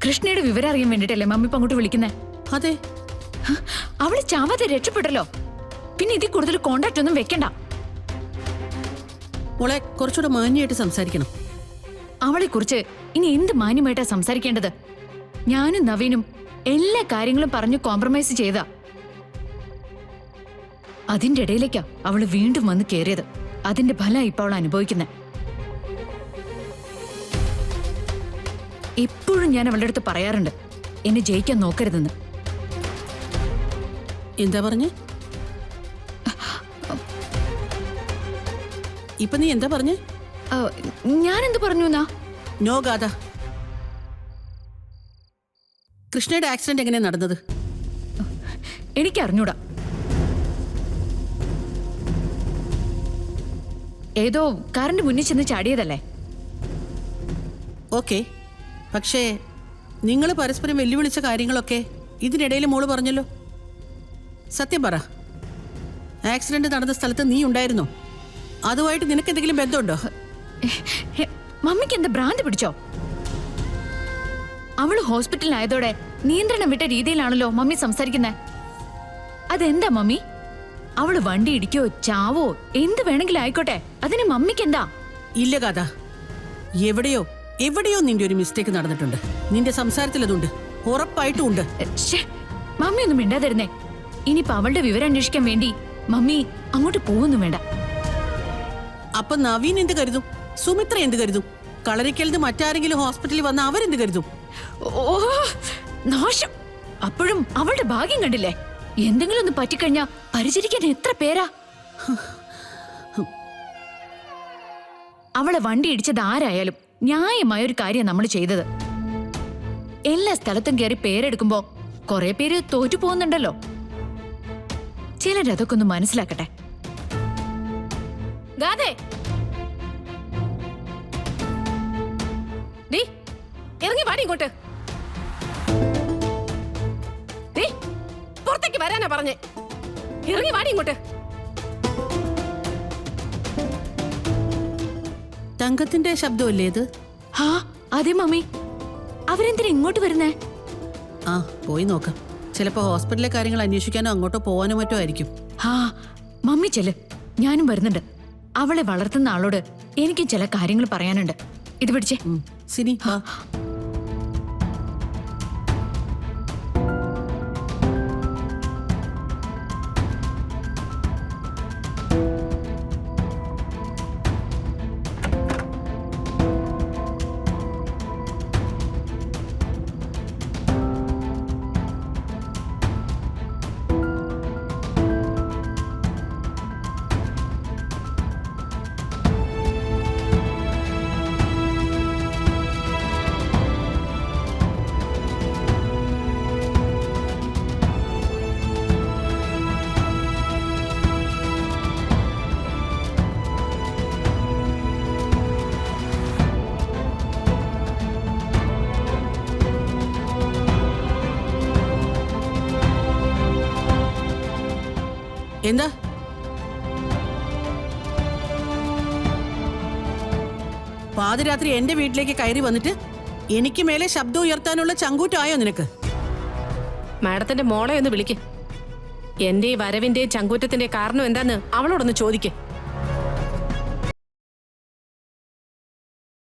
കൃഷ്ണയുടെ വിവരം അറിയാൻ വേണ്ടിട്ടല്ലേ മമ്മി ഇപ്പൊ അങ്ങോട്ട് വിളിക്കുന്നേ? അതെ. അവള് ചാവാതെ രക്ഷപ്പെട്ടല്ലോ. പിന്നെ ഇതിൽ കൂടുതൽ കോണ്ടാക്ട് ഒന്നും വെക്കണ്ട. മോളെ കുറച്ചുകൂടെ മാന്യമായിട്ട് സംസാരിക്കണം. അവളെ കുറിച്ച് ഇനി എന്ത് മാന്യമായിട്ടാ സംസാരിക്കേണ്ടത്? ഞാനും നവീനും എല്ലാ കാര്യങ്ങളും പറഞ്ഞു കോംപ്രമൈസ് ചെയ്താ. അതിന്റെ ഇടയിലേക്കാ അവള് വീണ്ടും വന്ന് കേറിയത്. അതിന്റെ ഫലം ഇപ്പൊ അവൾ അനുഭവിക്കുന്നത്. എപ്പോഴും ഞാൻ അവളുടെ അടുത്ത് പറയാറുണ്ട്, എന്നെ ജയിക്കാൻ നോക്കരുതെന്ന്. എന്താ പറഞ്ഞേ? ഇപ്പൊ നീ എന്താ പറഞ്ഞേ? ഞാനെന്ത് പറഞ്ഞു എന്നാ? നോ ഗാഥ. കൃഷ്ണയുടെ ആക്സിഡന്റ് എങ്ങനെയാ നടന്നത്? എനിക്കറിഞ്ഞൂടാ. ഏതോ കാറിന്റെ മുന്നിൽ ചെന്ന് ചാടിയതല്ലേ? ഓക്കെ, പക്ഷേ നിങ്ങൾ പരസ്പരം വെല്ലുവിളിച്ച കാര്യങ്ങളൊക്കെ ഇതിനിടയിൽ മോള് പറഞ്ഞല്ലോ. സത്യം പറ, ആക്സിഡന്റ് നടന്ന സ്ഥലത്ത് നീ ഉണ്ടായിരുന്നോ? അതുമായിട്ട് നിനക്ക് എന്തെങ്കിലും ബന്ധമുണ്ടോ? മമ്മിക്ക് എന്താ ഭ്രാന്ത് പിടിച്ചോ? അവള് ഹോസ്പിറ്റലിലായതോടെ നിയന്ത്രണം വിട്ട രീതിയിലാണല്ലോ മമ്മി സംസാരിക്കുന്നത്. അതെന്താ മമ്മി? അവള് വണ്ടി ഇടിക്കോ ചാവോ എന്ത് വേണമെങ്കിലും ആയിക്കോട്ടെ, അതിന് മമ്മിക്ക് എന്താ? ഇല്ല കഥ, എവിടെയോ എവിടെയോ നിന്റെ ഒരു മിസ്റ്റേക്ക് നടന്നിട്ടുണ്ട്. നിന്റെ സംസാരത്തിൽ അതുണ്ട്, ഉറപ്പായിട്ടും ഉണ്ട്. മമ്മി ഒന്നും മിണ്ടാതിരുന്നേ. ഇനിയിപ്പോ അവളുടെ വിവരം അന്വേഷിക്കാൻ വേണ്ടി മമ്മി അങ്ങോട്ട് പോകുന്നു വേണ്ട. അപ്പൊ നവീൻ എന്ത് കരുതും? സുമിത്ര എന്ത് കരുതും? കളരിക്കലത് മറ്റാരെങ്കിലും ഹോസ്പിറ്റലിൽ വന്ന അവരെന്ത് കരുതും? ഓ നാശം! അപ്പോഴും അവളുടെ ഭാഗ്യം കണ്ടില്ലേ? എന്തെങ്കിലും ഒന്ന് പറ്റിക്കഴിഞ്ഞാ പരിചരിക്കാൻ എത്ര പേരാ. അവളെ വണ്ടി ഇടിച്ചത് ആരായാലും ന്യായമായ ഒരു കാര്യം നമ്മൾ ചെയ്തത്. എല്ലാ സ്ഥലത്തും കയറി പേരെടുക്കുമ്പോ കുറെ പേര് തോറ്റു പോകുന്നുണ്ടല്ലോ. ചിലരതൊക്കെ ഒന്ന് മനസ്സിലാക്കട്ടെ. ഗാഥേ, ഇറങ്ങി വാടി ഇങ്ങോട്ട്. പുറത്തേക്ക് വരാനാ പറഞ്ഞേ. ഇറങ്ങി വാടി ഇങ്ങോട്ട്. തങ്കത്തിന്റെ ശബ്ദമല്ലേ ഇത്? ആ അതെ മമ്മി. അവരെന്തിനാ ഇങ്ങോട്ട് വരുന്നേ? ആ പോയി നോക്കാം. ചിലപ്പോ ഹോസ്പിറ്റലിലെ കാര്യങ്ങൾ അന്വേഷിക്കാനോ അങ്ങോട്ടോ പോവാനോ മറ്റോ ആയിരിക്കും. ആ മമ്മി ചെല്ല്, ഞാനും വരുന്നുണ്ട്. അവളെ വളർത്തുന്ന ആളോട് എനിക്കും ചില കാര്യങ്ങൾ പറയാനുണ്ട്. ഇത് പിടിച്ചേ. സിനി വാ. എന്താ? പാതിരാത്രി എന്റെ വീട്ടിലേക്ക് കയറി വന്നിട്ട് എനിക്ക് മേലെ ശബ്ദം ഉയർത്താനുള്ള ചങ്കൂറ്റായോ നിനക്ക്? മാഡത്തിന്റെ മോളെ ഒന്ന് വിളിക്ക്. എന്റെ ഈ വരവിന്റെ ചങ്കൂറ്റത്തിന്റെ കാരണം എന്താന്ന് അവളോടൊന്ന് ചോദിക്ക്.